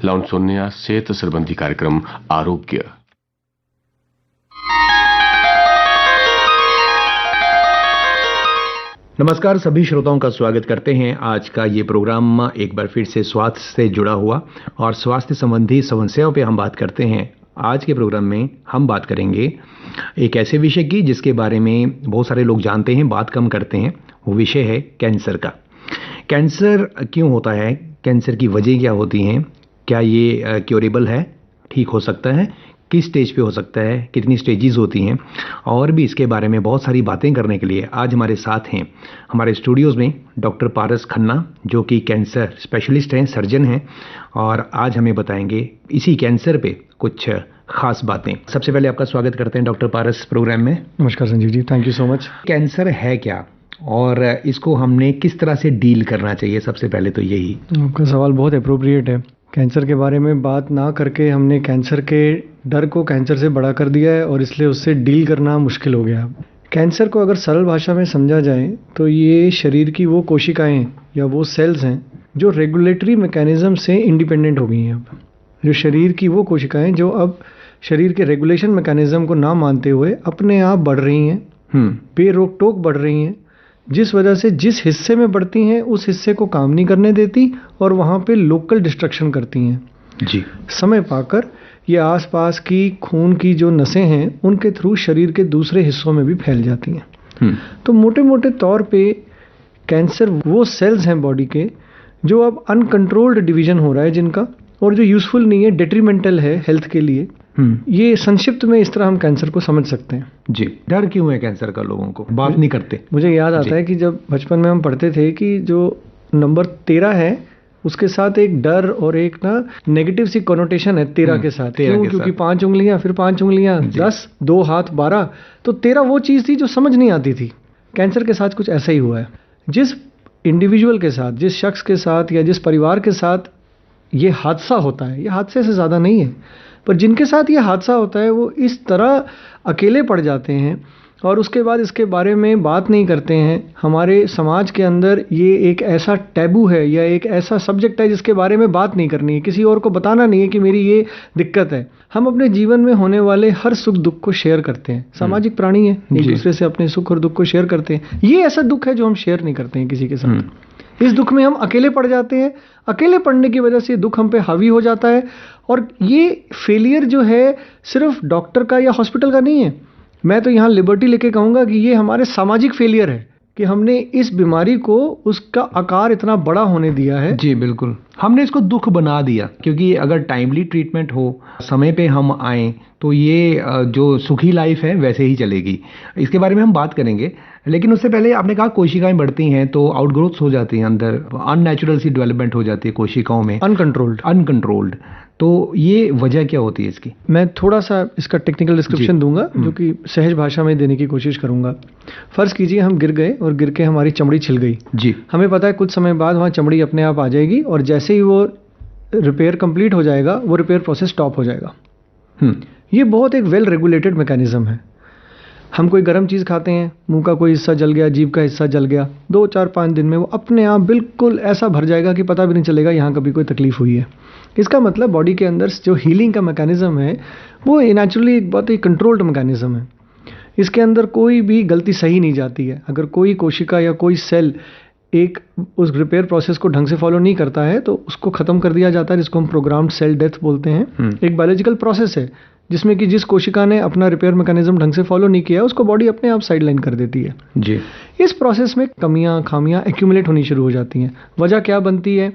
लाउन सुनने सेहत संबंधी कार्यक्रम आरोग्य। नमस्कार, सभी श्रोताओं का स्वागत करते हैं। आज का ये प्रोग्राम एक बार फिर से स्वास्थ्य से जुड़ा हुआ और स्वास्थ्य संबंधी समस्याओं पे हम बात करते हैं। आज के प्रोग्राम में हम बात करेंगे एक ऐसे विषय की जिसके बारे में बहुत सारे लोग जानते हैं, बात कम करते हैं। वो विषय है कैंसर का। कैंसर क्यों होता है, कैंसर की वजह क्या होती हैं, क्या ये क्योरेबल है, ठीक हो सकता है, किस स्टेज पे हो सकता है, कितनी स्टेजेस होती हैं, और भी इसके बारे में बहुत सारी बातें करने के लिए आज हमारे साथ हैं हमारे स्टूडियोज़ में डॉक्टर पारस खन्ना, जो कि कैंसर स्पेशलिस्ट हैं, सर्जन हैं, और आज हमें बताएंगे इसी कैंसर पे कुछ खास बातें। सबसे पहले आपका स्वागत करते हैं डॉक्टर पारस प्रोग्राम में। नमस्कार Sanjeev ji, thank you so much. Cancer है क्या और इसको हमने किस तरह से डील करना चाहिए, सबसे पहले तो यही। आपका सवाल बहुत अप्रोप्रिएट है। कैंसर के बारे में बात ना करके हमने कैंसर के डर को कैंसर से बड़ा कर दिया है और इसलिए उससे डील करना मुश्किल हो गया। कैंसर को अगर सरल भाषा में समझा जाए तो ये शरीर की वो कोशिकाएं या वो सेल्स हैं जो रेगुलेटरी मैकेनिज्म से इंडिपेंडेंट हो गई हैं। अब जो शरीर की वो कोशिकाएं जो अब शरीर के रेगुलेशन मैकेनिज्म को ना मानते हुए अपने आप बढ़ रही हैं, बेरोक टोक बढ़ रही हैं, जिस वजह से जिस हिस्से में बढ़ती हैं उस हिस्से को काम नहीं करने देती और वहाँ पे लोकल डिस्ट्रक्शन करती हैं जी। समय पाकर ये आसपास की खून की जो नसें हैं उनके थ्रू शरीर के दूसरे हिस्सों में भी फैल जाती हैं। तो मोटे मोटे तौर पे कैंसर वो सेल्स हैं बॉडी के जो अब अनकंट्रोल्ड डिवीजन हो रहा है जिनका, और जो यूजफुल नहीं है, डेट्रीमेंटल है हेल्थ के लिए। ये संक्षिप्त में इस तरह हम कैंसर को समझ सकते हैं। जी। डर क्यों है कैंसर का, लोगों को बात नहीं करते। मुझे याद आता है कि जब बचपन में हम पढ़ते थे कि जो नंबर 13 है उसके साथ एक डर और एक ना नेगेटिव सी कॉनोटेशन है 13 के साथ। क्योंकि 5 उंगलियां, फिर 5 उंगलियां 10, 2 हाथ 12, तो 13 वो चीज़ थी जो समझ नहीं आती थी। कैंसर के साथ कुछ ऐसा ही हुआ है। जिस इंडिविजुअल के साथ, जिस शख्स के साथ या जिस परिवार के साथ ये हादसा होता है, ये हादसे से ज़्यादा नहीं है, पर जिनके साथ ये हादसा होता है वो इस तरह अकेले पड़ जाते हैं और उसके बाद इसके बारे में बात नहीं करते हैं। हमारे समाज के अंदर ये एक ऐसा टैबू है या एक ऐसा सब्जेक्ट है जिसके बारे में बात नहीं करनी है, किसी और को बताना नहीं है कि मेरी ये दिक्कत है। हम अपने जीवन में होने वाले हर सुख दुख को शेयर करते हैं, सामाजिक प्राणी है, एक दूसरे से अपने सुख और दुख को शेयर करते हैं। ये ऐसा दुख है जो हम शेयर नहीं करते हैं किसी के साथ। इस दुख में हम अकेले पड़ जाते हैं। अकेले पड़ने की वजह से दुख हम पे हावी हो जाता है। और ये फेलियर जो है सिर्फ डॉक्टर का या हॉस्पिटल का नहीं है, मैं तो यहाँ लिबर्टी लेके कहूँगा कि ये हमारे सामाजिक फेलियर है कि हमने इस बीमारी को उसका आकार इतना बड़ा होने दिया है। जी बिल्कुल, हमने इसको दुख बना दिया। क्योंकि अगर टाइमली ट्रीटमेंट हो, समय पे हम आएँ, तो ये जो सुखी लाइफ है वैसे ही चलेगी। इसके बारे में हम बात करेंगे, लेकिन उससे पहले आपने कहा कोशिकाएं बढ़ती हैं तो आउटग्रोथ्स हो जाती हैं, अंदर अननेचुरल सी डेवलपमेंट हो जाती है कोशिकाओं में, अनकंट्रोल्ड। तो ये वजह क्या होती है इसकी? मैं थोड़ा सा इसका टेक्निकल डिस्क्रिप्शन दूंगा जो कि सहज भाषा में देने की कोशिश करूंगा। फर्ज कीजिए हम गिर गए और गिर के हमारी चमड़ी छिल गई। जी। हमें पता है कुछ समय बाद वहाँ चमड़ी अपने आप आ जाएगी और जैसे ही वो रिपेयर कंप्लीट हो जाएगा वो रिपेयर प्रोसेस स्टॉप हो जाएगा। ये बहुत एक वेल रेगुलेटेड मैकेनिज्म है। हम कोई गर्म चीज़ खाते हैं, मुंह का कोई हिस्सा जल गया, जीभ का हिस्सा जल गया, 2, 4, 5 दिन में वो अपने आप बिल्कुल ऐसा भर जाएगा कि पता भी नहीं चलेगा यहाँ कभी कोई तकलीफ हुई है। इसका मतलब बॉडी के अंदर जो हीलिंग का मैकेनिज्म है वो नेचुरली एक बहुत ही कंट्रोल्ड मैकेनिज्म है। इसके अंदर कोई भी गलती सही नहीं जाती है। अगर कोई कोशिका या कोई सेल एक उस रिपेयर प्रोसेस को ढंग से फॉलो नहीं करता है तो उसको ख़त्म कर दिया जाता है, जिसको हम प्रोग्राम्ड सेल डेथ बोलते हैं। एक बायोलॉजिकल प्रोसेस है जिसमें कि जिस कोशिका ने अपना रिपेयर मैकेनिज्म ढंग से फॉलो नहीं किया उसको बॉडी अपने आप साइडलाइन कर देती है। जी। इस प्रोसेस में कमियां खामियां एक्यूमुलेट होनी शुरू हो जाती हैं। वजह क्या बनती है?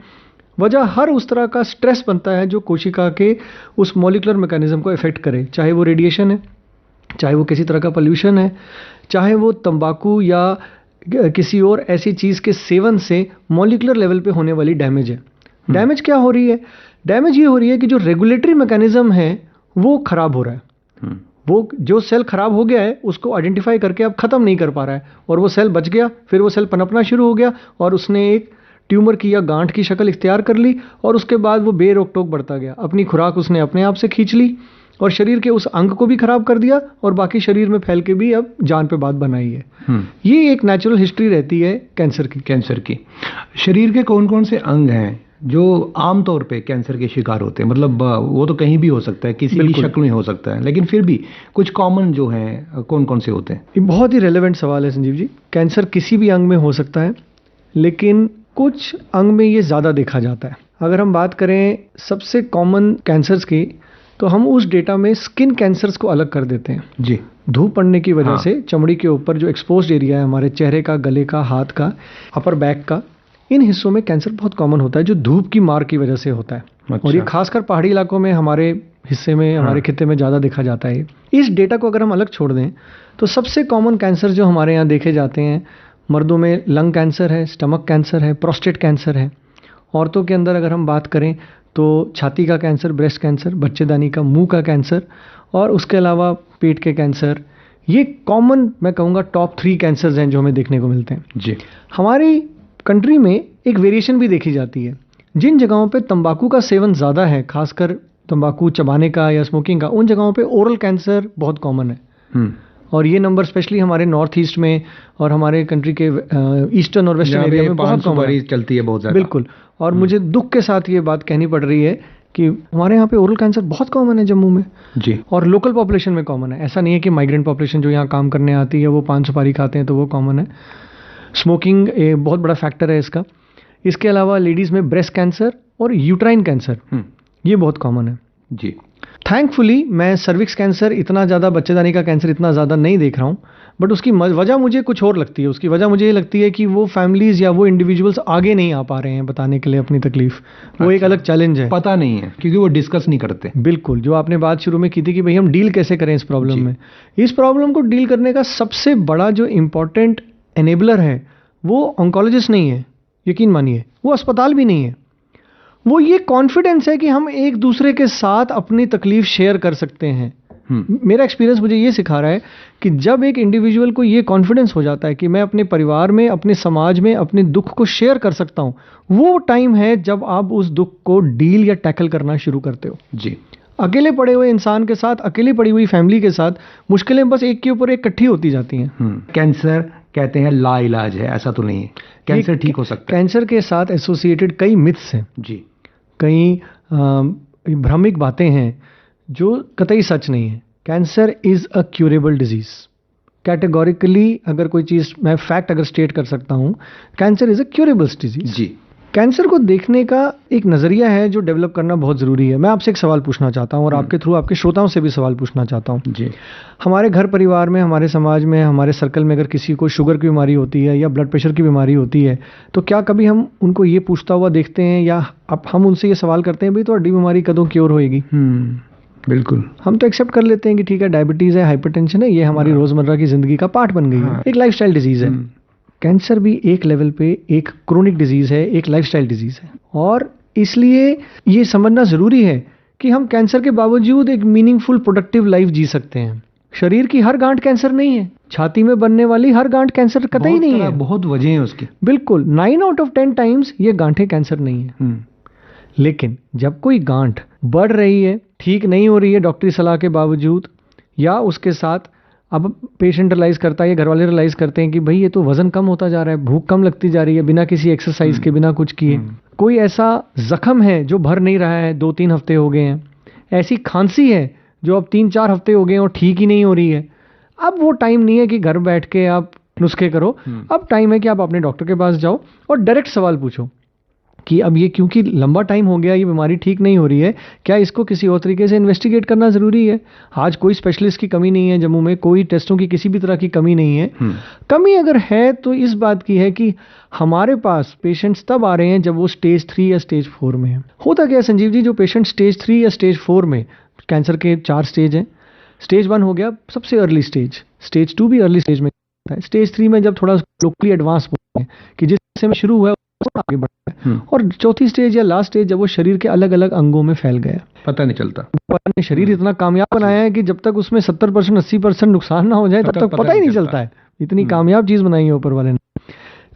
वजह हर उस तरह का स्ट्रेस बनता है जो कोशिका के उस मॉलिक्यूलर मैकेनिज्म को इफेक्ट करे, चाहे वो रेडिएशन है, चाहे वो किसी तरह का पोल्यूशन है, चाहे वो तंबाकू या किसी और ऐसी चीज़ के सेवन से मॉलिक्यूलर लेवल पे होने वाली डैमेज है। डैमेज क्या हो रही है? डैमेज ये हो रही है कि जो रेगुलेटरी मैकेनिज्म है वो खराब हो रहा है। वो जो सेल खराब हो गया है उसको आइडेंटिफाई करके अब खत्म नहीं कर पा रहा है और वो सेल बच गया, फिर वो सेल पनपना शुरू हो गया और उसने एक ट्यूमर की या गांठ की शक्ल इख्तियार कर ली और उसके बाद वो बेरोक टोक बढ़ता गया। अपनी खुराक उसने अपने आप से खींच ली और शरीर के उस अंग को भी खराब कर दिया और बाकी शरीर में फैल के भी अब जान पे बात बनाई है। ये एक नेचुरल हिस्ट्री रहती है कैंसर की। शरीर के कौन कौन से अंग हैं जो आमतौर पे कैंसर के शिकार होते हैं, मतलब वो तो कहीं भी हो सकता है, किसी भी शक्ल में हो सकता है, लेकिन फिर भी कुछ कॉमन जो हैं कौन कौन से होते हैं? ये बहुत ही रेलेवेंट सवाल है संजीव जी। कैंसर किसी भी अंग में हो सकता है, लेकिन कुछ अंग में ये ज़्यादा देखा जाता है। अगर हम बात करें सबसे कॉमन कैंसर्स की, तो हम उस डेटा में स्किन कैंसर्स को अलग कर देते हैं जी। धूप पड़ने की वजह हाँ। से चमड़ी के ऊपर जो एक्सपोज्ड एरिया है हमारे चेहरे का, गले का, हाथ का, अपर बैक का, इन हिस्सों में कैंसर बहुत कॉमन होता है जो धूप की मार की वजह से होता है। अच्छा। और ये खासकर पहाड़ी इलाकों में हमारे हिस्से में, हमारे खित्ते में ज़्यादा देखा जाता है। इस डेटा को अगर हम अलग छोड़ दें तो सबसे कॉमन कैंसर जो हमारे यहाँ देखे जाते हैं, मर्दों में लंग कैंसर है, स्टमक कैंसर है, प्रोस्टेट कैंसर है। औरतों के अंदर अगर हम बात करें तो छाती का कैंसर, ब्रेस्ट कैंसर, बच्चेदानी का, मुंह का कैंसर, और उसके अलावा पेट के कैंसर। ये कॉमन मैं कहूँगा टॉप 3 कैंसर्स हैं जो हमें देखने को मिलते हैं। जी। हमारी कंट्री में एक वेरिएशन भी देखी जाती है। जिन जगहों पे तंबाकू का सेवन ज़्यादा है, खासकर तंबाकू चबाने का या स्मोकिंग का, उन जगहों पे ओरल कैंसर बहुत कॉमन है। और ये नंबर स्पेशली हमारे नॉर्थ ईस्ट में और हमारे कंट्री के ईस्टर्न और वेस्टर्न एरिया में बहुत कॉमन चलती है, बहुत ज़्यादा। बिल्कुल। और मुझे दुख के साथ ये बात कहनी पड़ रही है कि हमारे यहाँ पे ओरल कैंसर बहुत कॉमन है जम्मू में जी। और लोकल पॉपुलेशन में कॉमन है। ऐसा नहीं है कि माइग्रेंट पॉपुलेशन जो यहाँ काम करने आती है वो पान सुपारी खाते हैं तो वो कॉमन है। स्मोकिंग बहुत बड़ा फैक्टर है इसका। इसके अलावा लेडीज़ में ब्रेस्ट कैंसर और यूट्राइन कैंसर ये बहुत कॉमन है जी। थैंकफुली मैं सर्विक्स कैंसर इतना ज़्यादा, बच्चेदानी का कैंसर इतना ज़्यादा नहीं देख रहा हूँ, बट उसकी वजह मुझे कुछ और लगती है। उसकी वजह मुझे ये लगती है कि वो फैमिलीज़ या वो इंडिविजुअल्स आगे नहीं आ पा रहे हैं बताने के लिए अपनी तकलीफ। वो एक अलग चैलेंज है, पता नहीं है क्योंकि वो डिस्कस नहीं करते। बिल्कुल, जो आपने बात शुरू में की थी कि भाई हम डील कैसे करें इस प्रॉब्लम में। इस प्रॉब्लम को डील करने का सबसे बड़ा जो इम्पोर्टेंट एनेबलर है वो ऑन्कोलॉजिस्ट नहीं है, यकीन मानिए, वो अस्पताल भी नहीं है। वो ये कॉन्फिडेंस है कि हम एक दूसरे के साथ अपनी तकलीफ शेयर कर सकते हैं। मेरा एक्सपीरियंस मुझे ये सिखा रहा है कि जब एक इंडिविजुअल को ये कॉन्फिडेंस हो जाता है कि मैं अपने परिवार में, अपने समाज में अपने दुख को शेयर कर सकता हूँ, वो टाइम है जब आप उस दुख को डील या टैकल करना शुरू करते हो। जी। अकेले पड़े हुए इंसान के साथ, अकेली पड़ी हुई फैमिली के साथ मुश्किलें बस एक के ऊपर एक इकट्ठी होती जाती हैं। कैंसर कहते हैं लाइलाज है, ऐसा तो नहीं है, कैंसर ठीक हो सकता है। कैंसर के साथ एसोसिएटेड कई मिथ्स हैं जी। कई भ्रामिक बातें हैं जो कतई सच नहीं है। Cancer is a curable disease. Categorically अगर कोई चीज़ मैं फैक्ट अगर स्टेट कर सकता हूँ, cancer is a curable disease. जी। कैंसर को देखने का एक नज़रिया है जो डेवलप करना बहुत ज़रूरी है। मैं आपसे एक सवाल पूछना चाहता हूँ और आपके थ्रू आपके श्रोताओं से भी सवाल पूछना चाहता हूँ। जी। हमारे घर परिवार में, हमारे समाज में, हमारे सर्कल में अगर किसी को शुगर की बीमारी होती है या ब्लड प्रेशर की बीमारी होती है तो क्या कभी हम उनको ये पूछता हुआ देखते हैं या अब हम उनसे ये सवाल करते हैं भाई तो हड्डी बीमारी कदों क्योर होएगी? बिल्कुल। हम तो एक्सेप्ट कर लेते हैं कि ठीक है, डायबिटीज़ है, हाइपरटेंशन है, ये हमारी रोज़मर्रा की ज़िंदगी का पार्ट बन गई है, एक लाइफस्टाइल डिजीज़ है। कैंसर भी एक लेवल पे एक क्रोनिक डिजीज़ है, एक लाइफस्टाइल डिजीज़ है, और इसलिए ये समझना ज़रूरी है कि हम कैंसर के बावजूद एक मीनिंगफुल प्रोडक्टिव लाइफ जी सकते हैं। शरीर की हर गांठ कैंसर नहीं है, छाती में बनने वाली हर गांठ कैंसर कतई नहीं है। बहुत वजह है उसकी। बिल्कुल, 9 आउट ऑफ 10 टाइम्स ये गांठें कैंसर नहीं है। लेकिन जब कोई गांठ बढ़ रही है, ठीक नहीं हो रही है डॉक्टरी सलाह के बावजूद, या उसके साथ अब पेशेंट रियलाइज़ करता है या घर वाले रियलाइज़ करते हैं कि भाई ये तो वज़न कम होता जा रहा है, भूख कम लगती जा रही है बिना किसी एक्सरसाइज के, बिना कुछ किए, कोई ऐसा ज़ख्म है जो भर नहीं रहा है, 2-3 हफ्ते हो गए हैं, ऐसी खांसी है जो अब 3-4 हफ्ते हो गए हैं और ठीक ही नहीं हो रही है, अब वो टाइम नहीं है कि घर बैठ के आप नुस्खे करो। अब टाइम है कि आप अपने डॉक्टर के पास जाओ और डायरेक्ट सवाल पूछो कि अब ये क्योंकि लंबा टाइम हो गया, ये बीमारी ठीक नहीं हो रही है, क्या इसको किसी और तरीके से इन्वेस्टिगेट करना ज़रूरी है? आज कोई स्पेशलिस्ट की कमी नहीं है जम्मू में, कोई टेस्टों की किसी भी तरह की कमी नहीं है। कमी अगर है तो इस बात की है कि हमारे पास पेशेंट्स तब आ रहे हैं जब वो स्टेज 3 या स्टेज 4 में है। होता क्या है संजीव जी, जो पेशेंट स्टेज 3 या स्टेज 4 में, कैंसर के 4 स्टेज हैं, स्टेज 1 हो गया सबसे अर्ली स्टेज, स्टेज 2 भी अर्ली स्टेज में होता है, स्टेज 3 में जब थोड़ा लोकली एडवांस होते हैं कि जिससे में शुरू हुआ आगे बढ़ता है, और चौथी स्टेज या लास्ट स्टेज जब वो शरीर के अलग अलग अंगों में फैल गया, पता नहीं चलता। ऊपर ने शरीर इतना कामयाब बनाया है कि जब तक उसमें 70% 80% नुकसान ना हो जाए तब तक पता ही नहीं चलता है। इतनी कामयाब चीज़ बनाई है ऊपर वाले ने।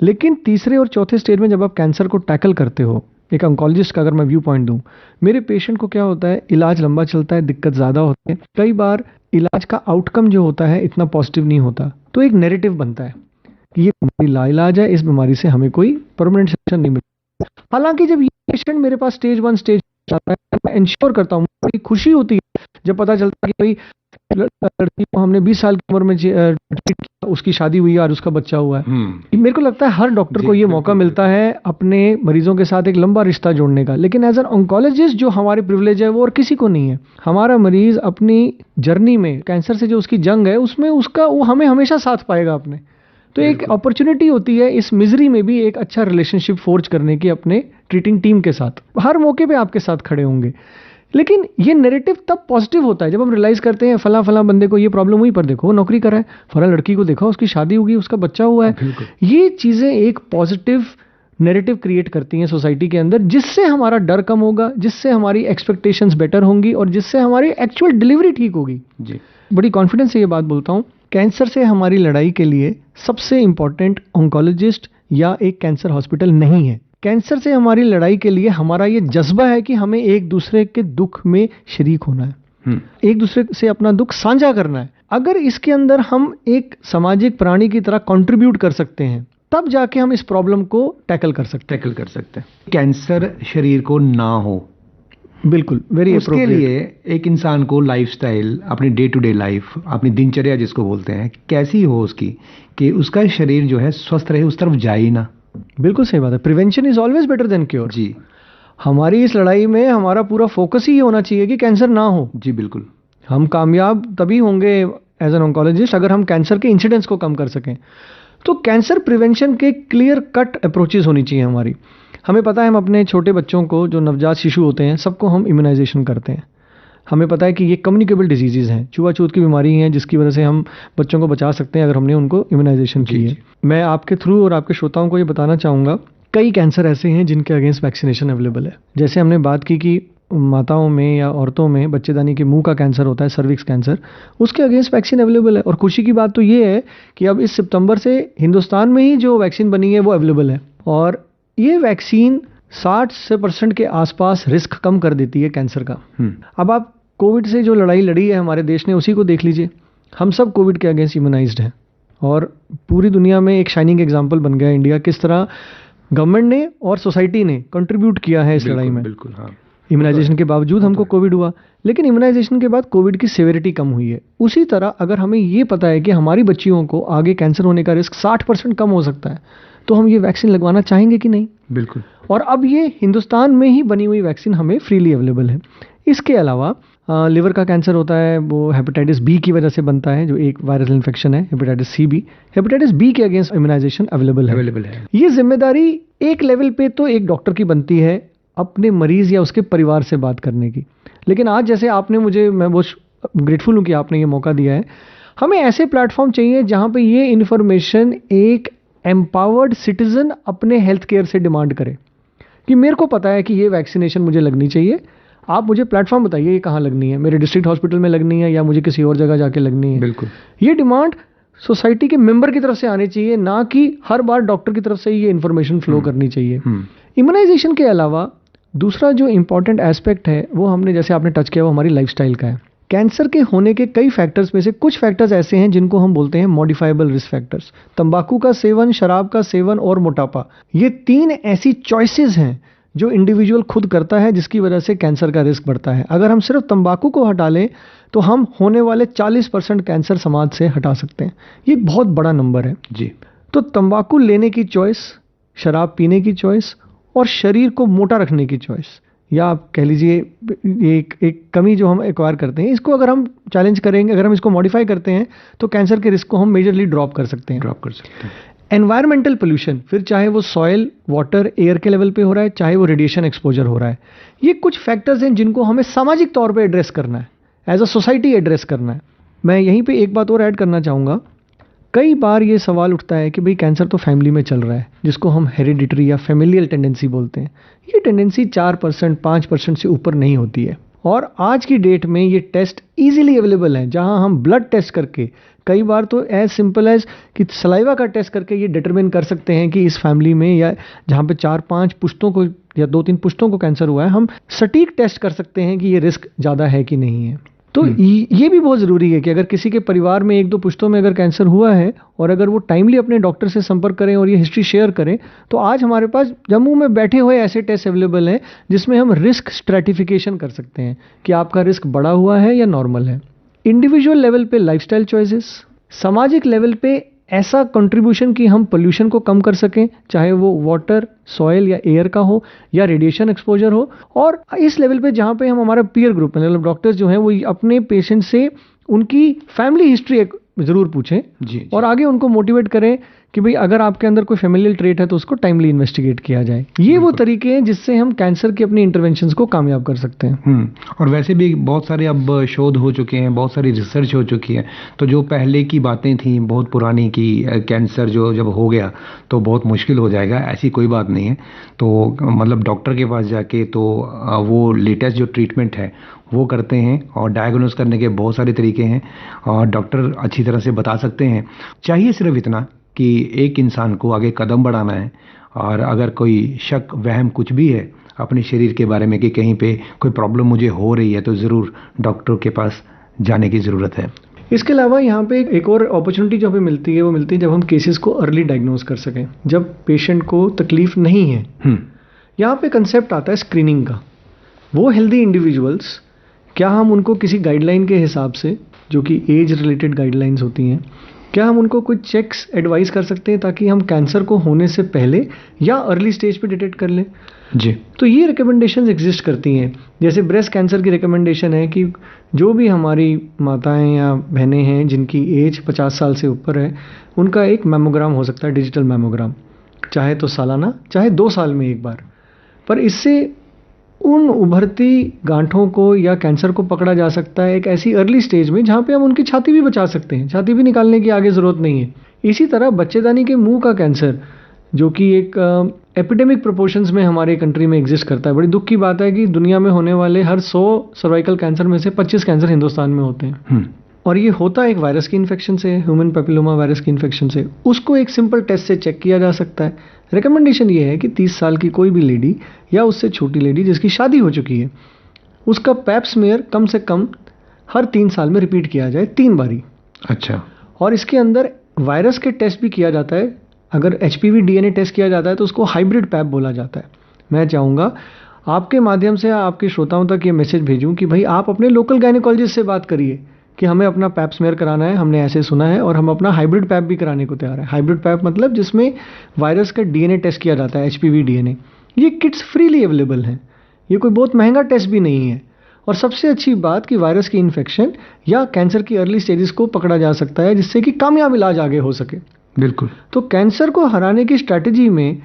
लेकिन तीसरे और चौथे स्टेज में जब आप कैंसर को टैकल करते हो, एक ऑन्कोलॉजिस्ट का अगर मैं व्यू पॉइंट दूं, मेरे पेशेंट को क्या होता है, इलाज लंबा चलता है, दिक्कत ज़्यादा होती है, कई बार इलाज का आउटकम जो होता है इतना पॉजिटिव नहीं होता, तो एक नैरेटिव बनता है कि ये बीमारी लाइलाज है, इस बीमारी से हमें कोई परमानेंट सोल्यूशन नहीं मिलता। हालांकि जब ये पेशेंट मेरे पास स्टेज 1 स्टेज आता है, मैं इंश्योर करता हूँ, बड़ी खुशी होती है जब पता चलता है कि भाई लड़की को हमने 20 साल की उम्र में ट्रीट किया, उसकी शादी हुई है और उसका बच्चा हुआ है। मेरे को लगता है हर डॉक्टर को ये मौका मिलता है अपने मरीजों के साथ एक लंबा रिश्ता जोड़ने का, लेकिन एज एन ऑन्कोलॉजिस्ट जो हमारे प्रिविलेज है वो और किसी को नहीं है। हमारा मरीज अपनी जर्नी में कैंसर से जो उसकी जंग है उसमें उसका वो हमें हमेशा साथ पाएगा अपने। तो एक अपॉर्चुनिटी होती है इस मिजरी में भी एक अच्छा रिलेशनशिप फोर्ज करने की अपने ट्रीटिंग टीम के साथ, हर मौके पे आपके साथ खड़े होंगे। लेकिन ये नैरेटिव तब पॉजिटिव होता है जब हम रियलाइज करते हैं फला बंदे को ये प्रॉब्लम हुई, पर देखो वो नौकरी कर रहा है, फला लड़की को देखो उसकी शादी होगी, उसका बच्चा हुआ है। ये चीजें एक पॉजिटिव नैरेटिव क्रिएट करती हैं सोसाइटी के अंदर, जिससे हमारा डर कम होगा, जिससे हमारी एक्सपेक्टेशंस बेटर होंगी और जिससे हमारी एक्चुअल डिलीवरी ठीक होगी। जी, बड़ी कॉन्फिडेंस से ये बात बोलता हूँ, कैंसर से हमारी लड़ाई के लिए सबसे इंपॉर्टेंट ऑन्कोलॉजिस्ट या एक कैंसर हॉस्पिटल नहीं है। कैंसर से हमारी लड़ाई के लिए हमारा ये जज्बा है कि हमें एक दूसरे के दुख में शरीक होना है, एक दूसरे से अपना दुख साझा करना है। अगर इसके अंदर हम एक सामाजिक प्राणी की तरह कंट्रीब्यूट कर सकते हैं, तब जाके हम इस प्रॉब्लम को टैकल कर सकते हैं। कैंसर शरीर को ना हो, बिल्कुल वेरी उसके लिए एक इंसान को लाइफस्टाइल, अपनी डे टू डे लाइफ, अपनी दिनचर्या जिसको बोलते हैं, कैसी हो उसकी कि उसका शरीर जो है स्वस्थ रहे, उस तरफ जाए ही ना। बिल्कुल सही बात है, prevention is always better than cure. जी, हमारी इस लड़ाई में हमारा पूरा फोकस ही होना चाहिए कि कैंसर ना हो। जी बिल्कुल। हम कामयाब तभी होंगे एज एन ऑन्कोलॉजिस्ट अगर हम कैंसर के इंसिडेंट्स को कम कर सकें। तो कैंसर प्रिवेंशन के क्लियर कट अप्रोचेस होनी चाहिए हमारी। हमें पता है हम अपने छोटे बच्चों को, जो नवजात शिशु होते हैं, सबको हम इम्यूनाइजेशन करते हैं। हमें पता है कि ये कम्युनिकेबल डिजीजेज हैं, छुआछूत की बीमारी हैं, जिसकी वजह से हम बच्चों को बचा सकते हैं अगर हमने उनको इम्यूनाइजेशन की है। मैं आपके थ्रू और आपके श्रोताओं को ये बताना चाहूँगा, कई कैंसर ऐसे हैं जिनके अगेंस्ट वैक्सीनेशन अवेलेबल है। जैसे हमने बात की कि माताओं में या औरतों में बच्चेदानी के मुंह का कैंसर होता है, सर्विक्स कैंसर, उसके अगेंस्ट वैक्सीन अवेलेबल है। और खुशी की बात तो ये है कि अब इस सितंबर से हिंदुस्तान में ही जो वैक्सीन बनी है वो अवेलेबल है, और ये वैक्सीन 60% के आसपास रिस्क कम कर देती है कैंसर का। अब आप कोविड से जो लड़ाई लड़ी है हमारे देश ने, उसी को देख लीजिए। हम सब कोविड के अगेंस्ट इम्यूनाइज्ड हैं और पूरी दुनिया में एक शाइनिंग एग्जाम्पल बन गया इंडिया, किस तरह गवर्नमेंट ने और सोसाइटी ने कंट्रीब्यूट किया है इस लड़ाई में। बिल्कुल, हाँ। इम्यूनाइजेशन के बावजूद हमको कोविड हुआ, लेकिन इम्यूनाइजेशन के बाद कोविड की सेवेरिटी कम हुई है। उसी तरह अगर हमें ये पता है कि हमारी बच्चियों को आगे कैंसर होने का रिस्क 60% कम हो सकता है, तो हम ये वैक्सीन लगवाना चाहेंगे कि नहीं? बिल्कुल। और अब ये हिंदुस्तान में ही बनी हुई वैक्सीन हमें फ्रीली अवेलेबल है। इसके अलावा लिवर का कैंसर होता है, वो हेपेटाइटिस बी की वजह से बनता है, जो एक वायरल इन्फेक्शन है, hepatitis C B. Hepatitis B के अगेंस्ट इम्यूनाइजेशन अवेलेबल है। ये जिम्मेदारी एक लेवल पे तो एक डॉक्टर की बनती है अपने मरीज या उसके परिवार से बात करने की, लेकिन आज जैसे आपने मुझे, मैं बहुत ग्रेटफुल हूँ कि आपने ये मौका दिया है। हमें ऐसे प्लेटफॉर्म चाहिए जहाँ पे ये इन्फॉर्मेशन एक एम्पावर्ड सिटीजन अपने हेल्थ केयर से डिमांड करे कि मेरे को पता है कि ये वैक्सीनेशन मुझे लगनी चाहिए, आप मुझे प्लेटफॉर्म बताइए ये कहाँ लगनी है, मेरे डिस्ट्रिक्ट हॉस्पिटल में लगनी है या मुझे किसी और जगह जाके लगनी है। बिल्कुल। ये डिमांड सोसाइटी के मेंबर की तरफ से आनी चाहिए, ना कि हर बार डॉक्टर की तरफ से ये इन्फॉर्मेशन फ्लो करनी चाहिए। इम्यूनाइजेशन के अलावा दूसरा जो इंपॉर्टेंट एस्पेक्ट है वो हमने, जैसे आपने टच किया, वो हमारी लाइफस्टाइल का है। कैंसर के होने के कई फैक्टर्स में से कुछ फैक्टर्स ऐसे हैं जिनको हम बोलते हैं मॉडिफाइबल रिस्क फैक्टर्स। तंबाकू का सेवन, शराब का सेवन और मोटापा, ये 3 ऐसी चॉइसेस हैं जो इंडिविजुअल खुद करता है, जिसकी वजह से कैंसर का रिस्क बढ़ता है। अगर हम सिर्फ तंबाकू को हटा लें तो हम होने वाले 40% कैंसर समाज से हटा सकते हैं। ये बहुत बड़ा नंबर है जी। तो तंबाकू लेने की चॉइस, शराब पीने की चॉइस और शरीर को मोटा रखने की चॉइस, या आप कह लीजिए एक कमी जो हम एक्वायर करते हैं, इसको अगर हम चैलेंज करेंगे, अगर हम इसको मॉडिफाई करते हैं, तो कैंसर के रिस्क को हम मेजरली ड्रॉप कर सकते हैं। एनवायरमेंटल पोल्यूशन, फिर चाहे वो सॉइल, वाटर, एयर के लेवल पे हो रहा है, चाहे वो रेडिएशन एक्सपोजर हो रहा है, ये कुछ फैक्टर्स हैं जिनको हमें सामाजिक तौर पे एड्रेस करना है, एज अ सोसाइटी एड्रेस करना है। मैं यहीं पे एक बात और ऐड करना चाहूँगा। कई बार ये सवाल उठता है कि भाई कैंसर तो फैमिली में चल रहा है, जिसको हम हेरिडिटरी या फैमिलियल टेंडेंसी बोलते हैं। ये टेंडेंसी 4%, 5% से ऊपर नहीं होती है, और आज की डेट में ये टेस्ट ईजिली अवेलेबल है, जहां हम ब्लड टेस्ट करके, कई बार तो एज सिंपल एज कि सलाइवा का टेस्ट करके ये डिटरमिन कर सकते हैं कि इस फैमिली में, या जहाँ पे 4-5 पुश्तों को या 2-3 पुश्तों को कैंसर हुआ है, हम सटीक टेस्ट कर सकते हैं कि ये रिस्क ज़्यादा है कि नहीं है। तो ये भी बहुत ज़रूरी है कि अगर किसी के परिवार में 1-2 पुश्तों में अगर कैंसर हुआ है और अगर वो टाइमली अपने डॉक्टर से संपर्क करें और ये हिस्ट्री शेयर करें, तो आज हमारे पास जम्मू में बैठे हुए ऐसे टेस्ट अवेलेबल हैं जिसमें हम रिस्क स्ट्रैटिफिकेशन कर सकते हैं कि आपका रिस्क बढ़ा हुआ है या नॉर्मल है। इंडिविजुअल लेवल पे लाइफस्टाइल चॉइसेस, सामाजिक लेवल पे ऐसा कंट्रीब्यूशन कि हम पोल्यूशन को कम कर सकें, चाहे वो वाटर, सॉइल या एयर का हो या रेडिएशन एक्सपोजर हो, और इस लेवल पे जहाँ पे हम हमारा पीयर ग्रुप मतलब डॉक्टर्स जो हैं वो अपने पेशेंट से उनकी फैमिली हिस्ट्री ज़रूर पूछें जी। और आगे उनको मोटिवेट करें कि भाई अगर आपके अंदर कोई फैमिलियल ट्रेट है तो उसको टाइमली इन्वेस्टिगेट किया जाए। ये वो तरीके हैं जिससे हम कैंसर की अपनी इंटरवेंशंस को कामयाब कर सकते हैं। और वैसे भी बहुत सारे अब शोध हो चुके हैं, बहुत सारी रिसर्च हो चुकी है, तो जो पहले की बातें थी बहुत पुरानी की कैंसर जो जब हो गया तो बहुत मुश्किल हो जाएगा, ऐसी कोई बात नहीं है। तो मतलब डॉक्टर के पास जाके तो वो लेटेस्ट जो ट्रीटमेंट है वो करते हैं और डायग्नोस करने के बहुत सारे तरीके हैं और डॉक्टर अच्छी तरह से बता सकते हैं। चाहिए सिर्फ इतना कि एक इंसान को आगे कदम बढ़ाना है और अगर कोई शक वहम कुछ भी है अपने शरीर के बारे में कि कहीं पे कोई प्रॉब्लम मुझे हो रही है तो ज़रूर डॉक्टर के पास जाने की ज़रूरत है। इसके अलावा यहाँ पे एक और अपॉर्चुनिटी जो हमें मिलती है वो मिलती है जब हम केसेस को अर्ली डायग्नोस कर सकें, जब पेशेंट को तकलीफ नहीं है। यहाँ पे कंसेप्ट आता है स्क्रीनिंग का। वो हेल्दी इंडिविजुअल्स, क्या हम उनको किसी गाइडलाइन के हिसाब से, जो कि एज रिलेटेड गाइडलाइंस होती हैं, क्या हम उनको कुछ चेक्स एडवाइस कर सकते हैं ताकि हम कैंसर को होने से पहले या अर्ली स्टेज पे डिटेक्ट कर लें जी। तो ये रिकमेंडेशंस एग्जिस्ट करती हैं। जैसे ब्रेस्ट कैंसर की रिकमेंडेशन है कि जो भी हमारी माताएं या बहनें हैं जिनकी एज 50 साल से ऊपर है, उनका एक मैमोग्राम हो सकता है, डिजिटल मैमोग्राम, चाहे तो सालाना चाहे 2 साल में एक बार। पर इससे उन उभरती गांठों को या कैंसर को पकड़ा जा सकता है एक ऐसी अर्ली स्टेज में जहाँ पे हम उनकी छाती भी बचा सकते हैं, छाती भी निकालने की आगे ज़रूरत नहीं है। इसी तरह बच्चेदानी के मुंह का कैंसर, जो कि एक एपिडेमिक प्रोपोर्शंस में हमारे कंट्री में एग्जिस्ट करता है। बड़ी दुख की बात है कि दुनिया में होने वाले हर 100 सर्वाइकल कैंसर में से 25 कैंसर हिंदुस्तान में होते हैं। और ये होता एक वायरस की इन्फेक्शन से, ह्यूमन पेपिलोमा वायरस की इन्फेक्शन से। उसको एक सिंपल टेस्ट से चेक किया जा सकता है। रिकमेंडेशन ये है कि 30 साल की कोई भी लेडी या उससे छोटी लेडी जिसकी शादी हो चुकी है, उसका पैप स्मीयर कम से कम हर 3 साल में रिपीट किया जाए 3 बारी। अच्छा। और इसके अंदर वायरस के टेस्ट भी किया जाता है। अगर HPV DNA टेस्ट किया जाता है तो उसको हाइब्रिड पैप बोला जाता है। मैं चाहूँगा आपके माध्यम से आपके श्रोताओं तक ये मैसेज भेजूँ कि भाई आप अपने लोकल गायनेकोलॉजिस्ट से बात करिए कि हमें अपना पैप स्मीयर कराना है, हमने ऐसे सुना है, और हम अपना हाइब्रिड पैप भी कराने को तैयार है। हाइब्रिड पैप मतलब जिसमें वायरस का DNA टेस्ट किया जाता है, HPV DNA। ये किट्स फ्रीली अवेलेबल हैं, ये कोई बहुत महंगा टेस्ट भी नहीं है। और सबसे अच्छी बात कि वायरस की इन्फेक्शन या कैंसर की अर्ली स्टेजेस को पकड़ा जा सकता है जिससे कि कामयाब इलाज आगे हो सके। बिल्कुल। तो कैंसर को हराने की स्ट्रैटेजी में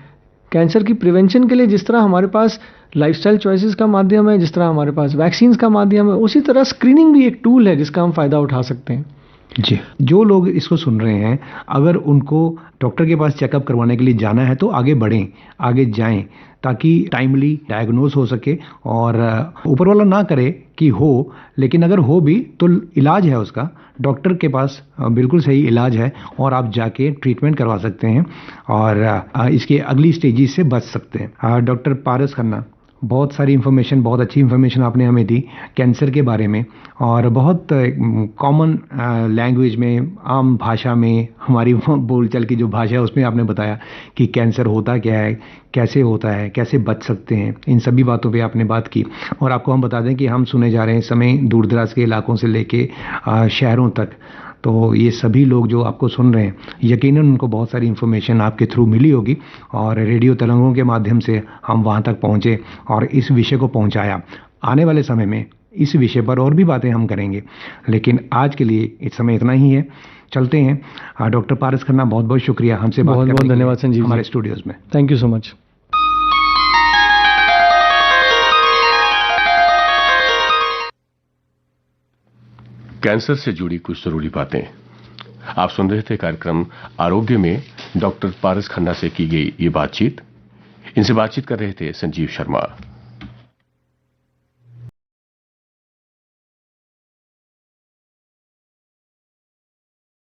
कैंसर की प्रिवेंशन के लिए जिस तरह हमारे पास लाइफस्टाइल चॉइसेस का माध्यम है, जिस तरह हमारे पास वैक्सीन्स का माध्यम है, उसी तरह स्क्रीनिंग भी एक टूल है जिसका हम फ़ायदा उठा सकते हैं जी। जो लोग इसको सुन रहे हैं, अगर उनको डॉक्टर के पास चेकअप करवाने के लिए जाना है तो आगे बढ़ें, आगे जाएं, ताकि टाइमली डायग्नोस हो सके। और ऊपर वाला ना करे कि हो, लेकिन अगर हो भी तो इलाज है उसका, डॉक्टर के पास बिल्कुल सही इलाज है और आप जाके ट्रीटमेंट करवा सकते हैं और इसके अगली स्टेजेस से बच सकते हैं। डॉक्टर पारस खन्ना, बहुत सारी इन्फॉर्मेशन, बहुत अच्छी इन्फॉर्मेशन आपने हमें दी कैंसर के बारे में, और बहुत कॉमन लैंग्वेज में, आम भाषा में, हमारी बोलचाल की जो भाषा है उसमें आपने बताया कि कैंसर होता क्या है, कैसे होता है, कैसे बच सकते हैं। इन सभी बातों पे आपने बात की। और आपको हम बता दें कि हम सुने जा रहे हैं इस समय दूर दराज के इलाकों से लेके शहरों तक, तो ये सभी लोग जो आपको सुन रहे हैं, यकीनन उनको बहुत सारी इन्फॉर्मेशन आपके थ्रू मिली होगी और रेडियो तरंगों के माध्यम से हम वहाँ तक पहुँचे और इस विषय को पहुँचाया। आने वाले समय में इस विषय पर और भी बातें हम करेंगे, लेकिन आज के लिए इस समय इतना ही है। चलते हैं। डॉक्टर पारस खन्ना, बहुत बहुत शुक्रिया हमसे बात करने के लिए। बहुत धन्यवाद संजीव, हमारे स्टूडियोज़ में। Thank you so much. Cancer से जुड़ी कुछ जरूरी बातें आप सुन रहे थे। कार्यक्रम आरोग्य में डॉक्टर पारस खन्ना से की गई ये बातचीत। इनसे बातचीत कर रहे थे संजीव शर्मा।